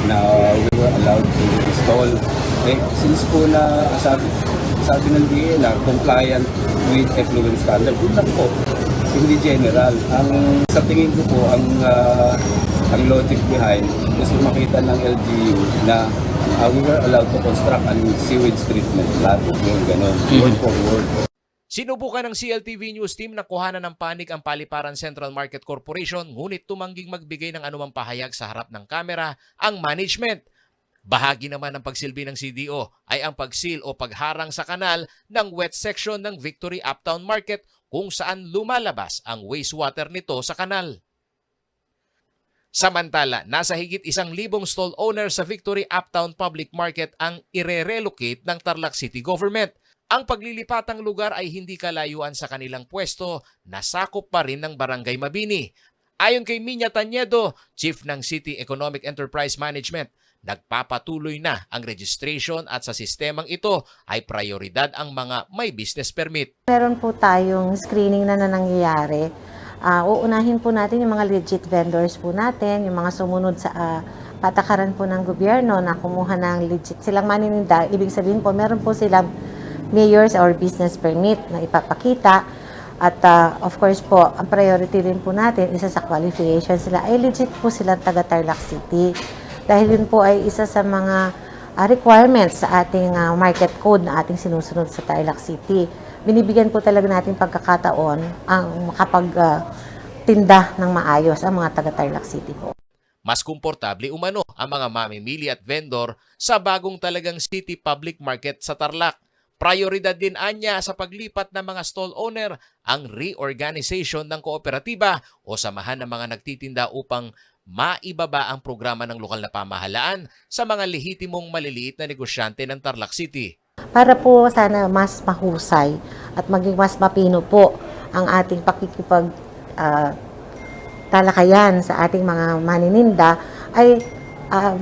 na we were allowed to install. Since po na sabi ng DNR, compliant with effluent standard, yun lang po. Hindi general. Sa tingin ko po, ang logic behind, gusto makita ng LGU na we were allowed to construct a sewage treatment plant. Yung gano'n. Word for word.
Sinubukan ng CLTV News Team na kuhanan ng panig ang Paliparan Central Market Corporation, ngunit tumangging magbigay ng anumang pahayag sa harap ng kamera ang management. Bahagi naman ng pagsilbi ng CDO ay ang pagsil o pagharang sa kanal ng wet section ng Victory Uptown Market kung saan lumalabas ang wastewater nito sa kanal. Samantala, nasa higit 1,000 stall owner sa Victory Uptown Public Market ang ire-relocate ng Tarlac City Government. Ang paglilipatang lugar ay hindi kalayuan sa kanilang pwesto na sakop pa rin ng Barangay Mabini. Ayon kay Minya Tanyedo, Chief ng City Economic Enterprise Management, nagpapatuloy na ang registration at sa sistemang ito ay prioridad ang mga may business permit.
Meron po tayong screening na nangyayari. Uunahin po natin yung mga legit vendors po natin, yung mga sumunod sa patakaran po ng gobyerno na kumuha ng legit silang manininda. Ibig sabihin po, meron po silang mayor's or business permit na ipapakita. At of course po, ang priority rin po natin, isa sa qualification sila, ay legit po sila taga Tarlac City. Dahil yun po ay isa sa mga requirements sa ating market code na ating sinusunod sa Tarlac City. Binibigyan po talaga natin pagkakataon ang makapagtinda ng maayos ang mga taga Tarlac City po.
Mas komportable umano ang mga mamimili at vendor sa bagong talagang city public market sa Tarlac. Prioridad din anya sa paglipat ng mga stall owner ang reorganization ng kooperatiba o samahan ng mga nagtitinda upang maibaba ang programa ng lokal na pamahalaan sa mga lehitimong maliliit na negosyante ng Tarlac City.
Para po sana mas mahusay at maging mas mapino po ang ating pakikipag talakayan sa ating mga manininda ay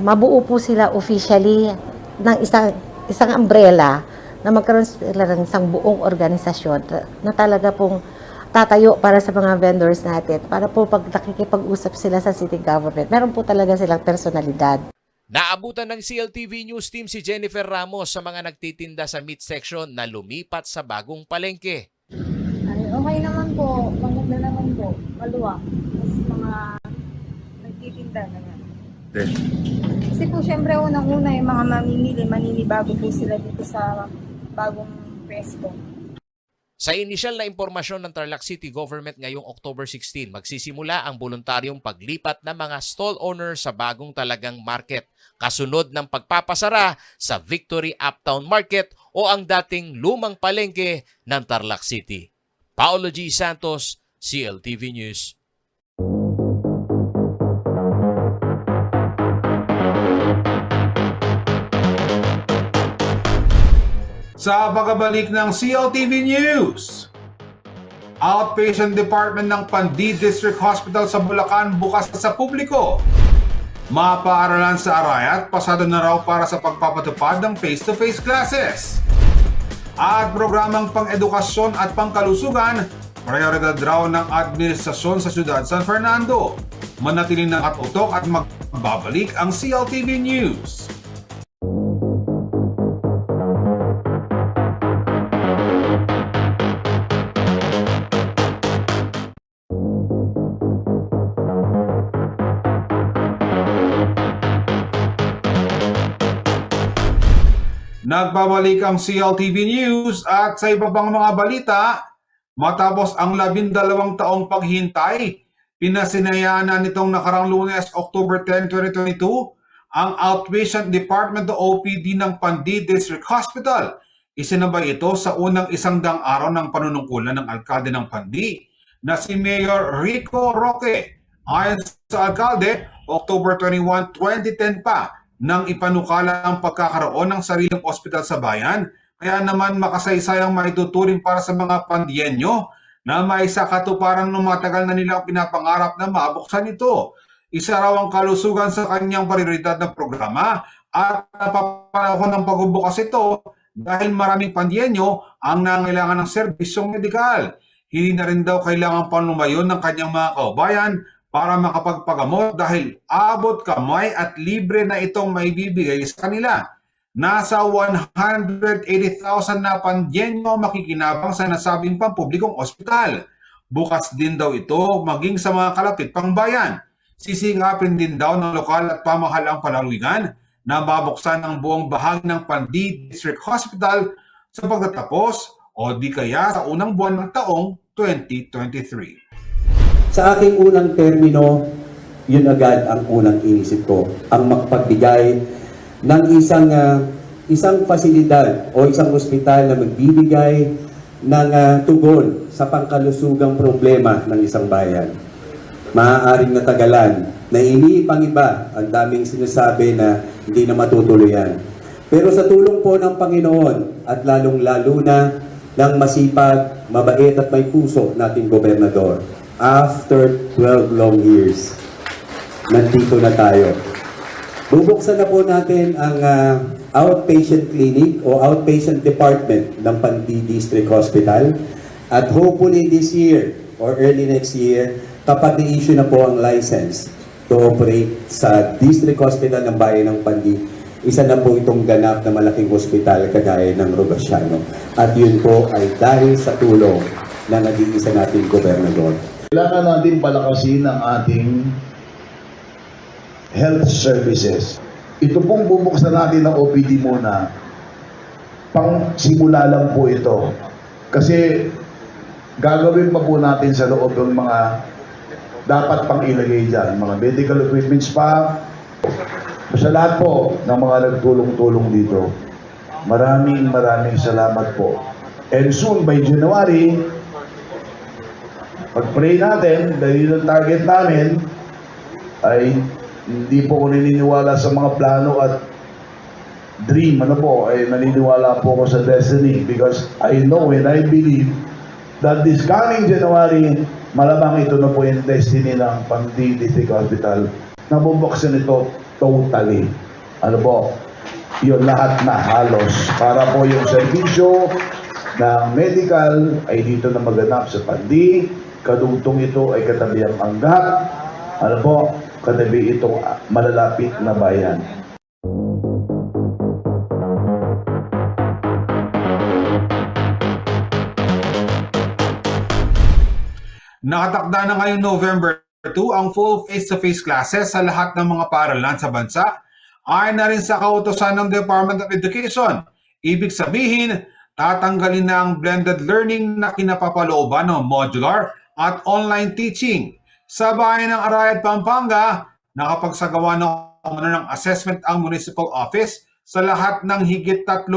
mabuo po sila officially ng isang umbrella na magkaroon sila ng isang buong organisasyon na talaga pong tatayo para sa mga vendors natin para po pag nakikipag-usap sila sa city government, meron po talaga silang personalidad.
Naabutan ng CLTV News Team si Jennifer Ramos sa mga nagtitinda sa meat section na lumipat sa bagong palengke.
Ay, okay naman po, maganda naman po, maluwag. Mas mga nagtitinda na nga. Kasi po syempre unang-una yung mga maninibago po sila dito sa bagong pwesto.
Sa inisyal na impormasyon ng Tarlac City Government ngayong October 16, magsisimula ang voluntaryong paglipat ng mga stall owners sa bagong talagang market, kasunod ng pagpapasara sa Victory Uptown Market o ang dating lumang palengke ng Tarlac City. Paolo G. Santos, CLTV News.
Sa pagbabalik ng CLTV News, Outpatient Department ng Pandi District Hospital sa Bulacan bukas sa publiko. Mapaaralan sa Arayat, pasado na raw para sa pagpapatupad ng face-to-face classes. At programang pang-edukasyon at pangkalusugan, prioridad raw ng administrasyon sa Siyudad San Fernando. Manatiling ng at-utok at magbabalik ang CLTV News. Nagbabalik ang CLTV News at sa iba pang mga balita, matapos ang 12 taong paghintay, pinasinayaan na nitong nakarang Lunes, October 10, 2022, ang Outpatient Department o OPD ng Pandi District Hospital. Isinabay ito sa unang 100 araw ng panunungkulan ng alkalde ng Pandi na si Mayor Rico Roque. Ayon sa alkalde, October 21, 2010 pa, nang ipanukala ang pagkakaroon ng sariling ospital sa bayan, kaya naman makasaysayang maituturing para sa mga Pandienyo na maisakatuparan ng matagal na nilang pinapangarap na mabuksan ito. Isa raw ang kalusugan sa kanyang prioridad ng programa at napapanahon ng pagbubukas ito dahil maraming Pandienyo ang nangailangan ng serbisyong medikal. Hindi na rin daw kailangan panumayon ng kanyang mga kaubayan para makapagpagamot dahil abot kamay at libre na itong maibibigay sa kanila. Nasa 180,000 na Pandienyo makikinabang sa nasabing pampublikong ospital. Bukas din daw ito maging sa mga kalapit pang bayan. Sisingapin din daw ng lokal at pamahalaang palalawigan na babuksan ang buong bahagi ng Pandi District Hospital sa pagtatapos o di kaya sa unang buwan ng taong 2023.
Sa aking unang termino, yun agad ang unang inisip ko, ang magpagbigay ng isang pasilidad o isang ospital na magbibigay ng tugon sa pangkalusugang problema ng isang bayan. Maaaring natagalan, na iniipang iba, ang daming sinasabi na hindi na matutuluyan. Pero sa tulong po ng Panginoon at lalong-lalo na ng masipag, mabait at may puso nating gobernador, after 12 long years, nandito na tayo. Bubuksan na po natin ang outpatient clinic o outpatient department ng Pandi District Hospital. At hopefully this year or early next year, kapag na-issue na po ang license to operate sa District Hospital ng Bayan ng Pandi,
isa na po itong ganap na malaking ospital kagaya ng Rogaciano. At yun po ay dahil sa tulong na nag-iisa nating gobernador.
Kailangan natin palakasin ang ating health services. Ito pong bubuksan natin ng OPD muna, pang simula lang po ito. Kasi gagawin pa po natin sa loob ng mga dapat pang ilagay dyan, mga medical equipments pa. Sa lahat po ng mga nagtulong-tulong dito, maraming salamat po. And soon, by January, pag-pray natin, dahil ang target namin ay hindi po ako naniniwala sa mga plano at dream, ay naniniwala po ako sa destiny, because I know and I believe that this coming January, malamang ito na po yung destiny ng Pandi District Hospital. Nabubuksan ito totally. Yun lahat na halos. Para po yung serbisyo ng medical ay dito na maganap sa Pandi. Kadugtong ito ay katabi ang Angat. Katabi itong malalapit na bayan.
Nakatakda na ngayong November 2 ang full face-to-face classes sa lahat ng mga paaralan sa bansa. Ayon na rin sa kautusan ng Department of Education. Ibig sabihin, tatanggalin na ang blended learning na kinapapalooban ng modular at online teaching. Sa bayan ng Arayat, Pampanga, nakapagsagawa ng assessment ang municipal office sa lahat ng higit 30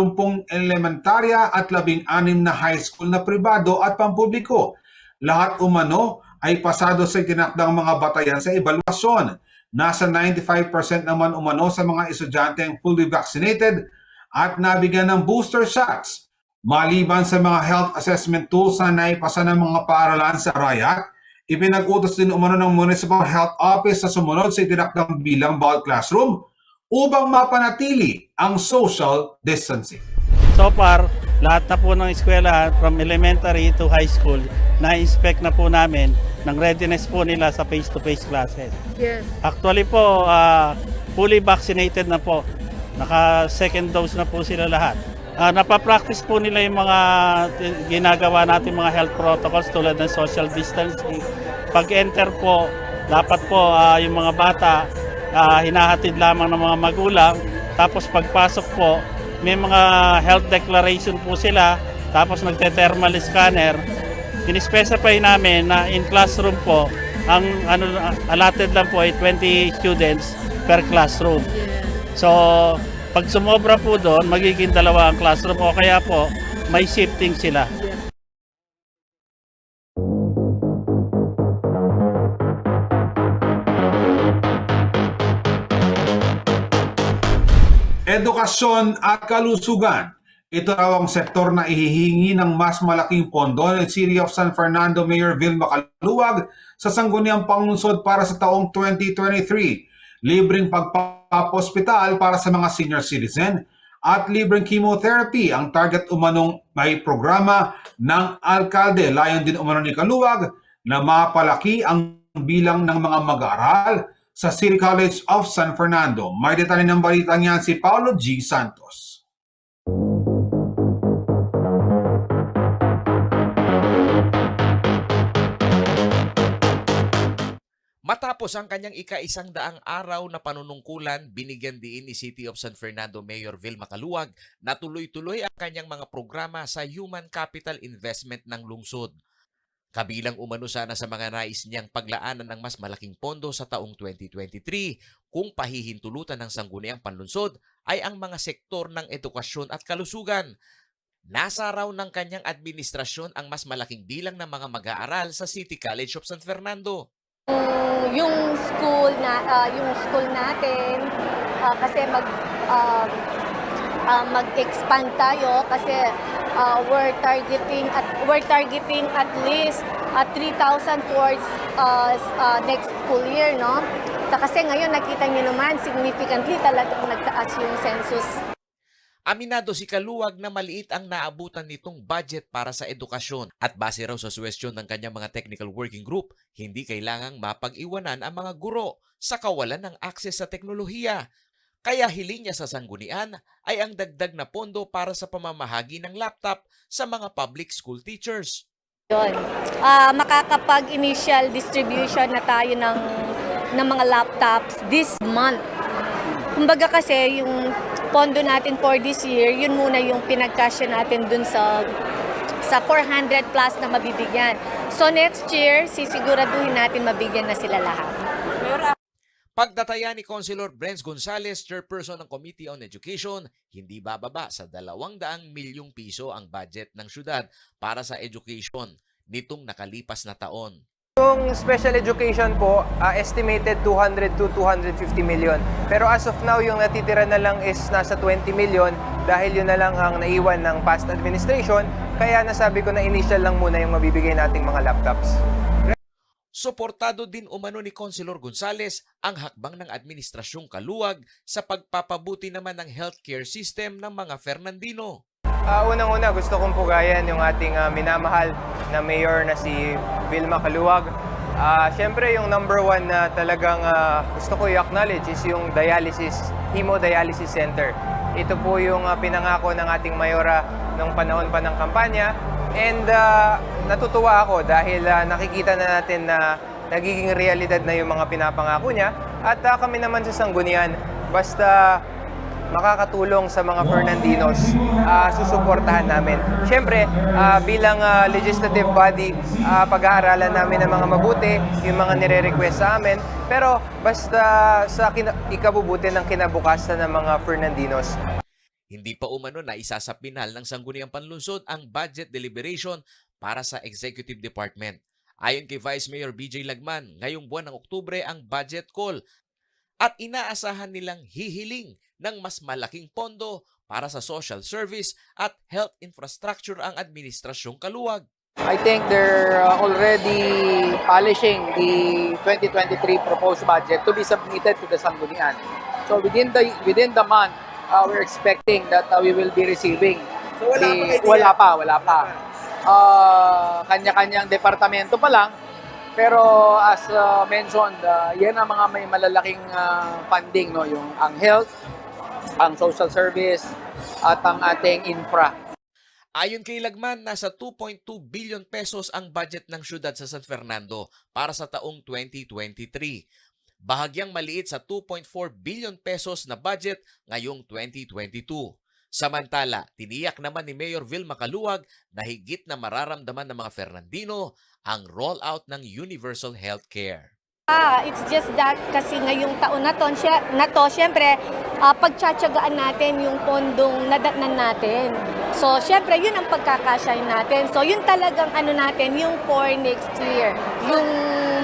elementarya at 16 na high school na pribado at pampubliko. Lahat umano ay pasado sa tinakdang mga batayan sa ebaluasyon. Nasa 95% naman umano sa mga estudyanteng fully vaccinated at nabigyan ng booster shots. Maliban sa mga health assessment tools na naipasa ng mga paaralan sa Arayat, ipinag-utos din umano ng Municipal Health Office sa sumunod sa itinakdang bilang bawat classroom upang mapanatili ang social distancing.
So far, lahat na po ng eskwela from elementary to high school, na-inspect na po namin ng readiness po nila sa face-to-face classes.
Yes.
Actually po, fully vaccinated na po. Naka-second dose na po sila lahat. Napapractice po nila yung mga ginagawa natin mga health protocols tulad ng social distancing. Pag-enter po, dapat po yung mga bata hinahatid lamang ng mga magulang. Tapos pagpasok po, may mga health declaration po sila. Tapos nagte-thermal scanner. In-specify namin na in classroom po, ang allotted lang po ay 20 students per classroom. So, pag sumobra po doon, magiging 2 ang classroom o kaya po may shifting sila.
Edukasyon at kalusugan. Ito raw ang sektor na ihihingi ng mas malaking pondo ng City of San Fernando Mayor Vilma Caluag sa sangguniang panglungsod para sa taong 2023. Libreng pagpapahospital para sa mga senior citizen at libreng chemotherapy ang target umanong may programa ng alkalde. Layon din umano ni Caluag na mapalaki ang bilang ng mga mag-aaral sa City College of San Fernando. May detalye ng balita niyan si Paulo G. Santos.
Matapos ang kanyang ika-100 araw na panunungkulan, binigyan din ni City of San Fernando Mayor Vilma Caluag na tuloy-tuloy ang kanyang mga programa sa human capital investment ng lungsod. Kabilang umano sana sa mga nais niyang paglaanan ng mas malaking pondo sa taong 2023 kung pahihintulutan ng sangguniang panlunsod ay ang mga sektor ng edukasyon at kalusugan. Nasa raw ng kanyang administrasyon ang mas malaking bilang ng mga mag-aaral sa City College of San Fernando.
Yung school natin kasi mag-expand tayo kasi we're targeting at least 3,000 towards next school year, no? Kasi ngayon nakita niyo naman significantly talagang nagtaas yung census.
Aminado si Caluag na maliit ang naabutan nitong budget para sa edukasyon at base raw sa suwestyon ng kanyang mga technical working group, hindi kailangang mapag-iwanan ang mga guro sa kawalan ng akses sa teknolohiya. Kaya hiling niya sa sanggunian ay ang dagdag na pondo para sa pamamahagi ng laptop sa mga public school teachers.
Makakapag-initial distribution na tayo ng mga laptops this month. Kumbaga kasi yung pondo natin for this year, yun muna yung pinagkasya natin dun sa 400 plus na mabibigyan. So next year, sisiguraduhin natin mabigyan na sila lahat.
Pagdataya ni Councilor Brenz Gonzales, chairperson ng Committee on Education, hindi bababa sa 200 milyong piso ang budget ng syudad para sa education nitong nakalipas na taon.
Yung special education po, estimated 200 to 250 million. Pero as of now, yung natitira na lang is nasa 20 million dahil yun na lang ang naiwan ng past administration. Kaya nasabi ko na initial lang muna yung mabibigay nating mga laptops.
Suportado din umano ni Councilor Gonzales ang hakbang ng Administrasyong Kaluwag sa pagpapabuti naman ng healthcare system ng mga Fernandino.
Unang-una gusto kong pugayan yung ating minamahal na mayor na si Vilma Kaluwag. Siyempre yung number one na talagang gusto ko i-acknowledge is yung hemodialysis center. Ito po yung pinangako ng ating mayora nung panahon pa ng kampanya. And natutuwa ako dahil nakikita na natin na nagiging realidad na yung mga pinapangako niya. At kami naman sa Sanggunian, basta makakatulong sa mga Fernandinos, susuportahan namin. Siyempre, bilang legislative body, pag-aaralan namin ng mga mabuti, yung mga nire-request sa amin. Pero basta sa ikabubuti ng kinabukasan ng mga Fernandinos.
Hindi pa umano na isa sa pinal ng Sangguniang Panlunsod ang budget deliberation para sa Executive Department. Ayon kay Vice Mayor BJ Lagman, ngayong buwan ng Oktubre ang budget call at inaasahan nilang hihiling ng mas malaking pondo para sa social service at health infrastructure ang Administrasyong Kaluwag.
I think they're already polishing the 2023 proposed budget to be submitted to the Sanggunian. So within the month, we're expecting that we will be receiving.
So
wala pa. Kanya-kanyang departamento pa lang. Pero as mentioned, yan ang mga may malalaking funding, no? Yung ang health, ang social service, at ang ating infra.
Ayon kay Lagman, nasa 2.2 billion pesos ang budget ng syudad sa San Fernando para sa taong 2023. Bahagyang maliit sa 2.4 billion pesos na budget ngayong 2022. Samantala, tiniyak naman ni Mayor Vilma Kaluwag na higit na mararamdaman ng mga Fernandino ang rollout ng universal healthcare.
It's just that kasi ngayong taon na to, syempre, pagtsatsagaan natin yung pondong nadatnan natin. So, syempre, yun ang pagkakasyahin natin. So, yun talagang natin, yung for next year. Yung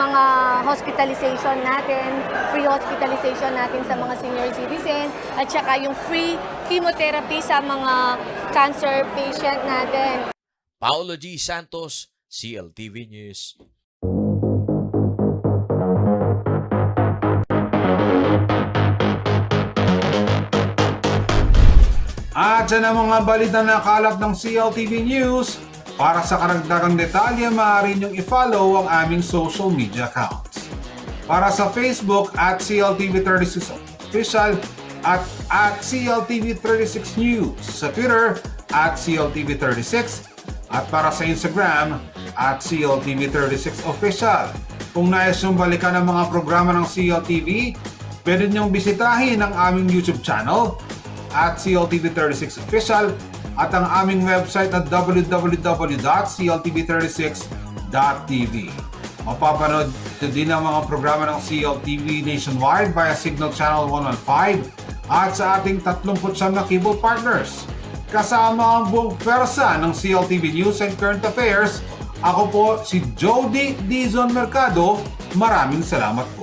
mga hospitalization natin, free hospitalization natin sa mga senior citizen, at saka yung free chemotherapy sa mga cancer patient natin.
Paolo G. Santos, CLTV News.
At yan ang mga balita na nakalap ng CLTV News. Para sa karagdagang detalye, maaari niyong i-follow ang aming social media accounts. Para sa Facebook at CLTV36 Official at CLTV36 News. Sa Twitter at CLTV36 at para sa Instagram at CLTV36 Official. Kung nais niyong balikan ang mga programa ng CLTV, pwede niyong bisitahin ang aming YouTube channel at CLTV36 Official at ang aming website at www.cltv36.tv. Mapapanood din ang mga programa ng CLTV nationwide via Signal Channel 115 at sa ating 39 na cable partners. Kasama ang buong pwersa ng CLTV News and Current Affairs, ako po si Jody Dizon Mercado. Maraming salamat po.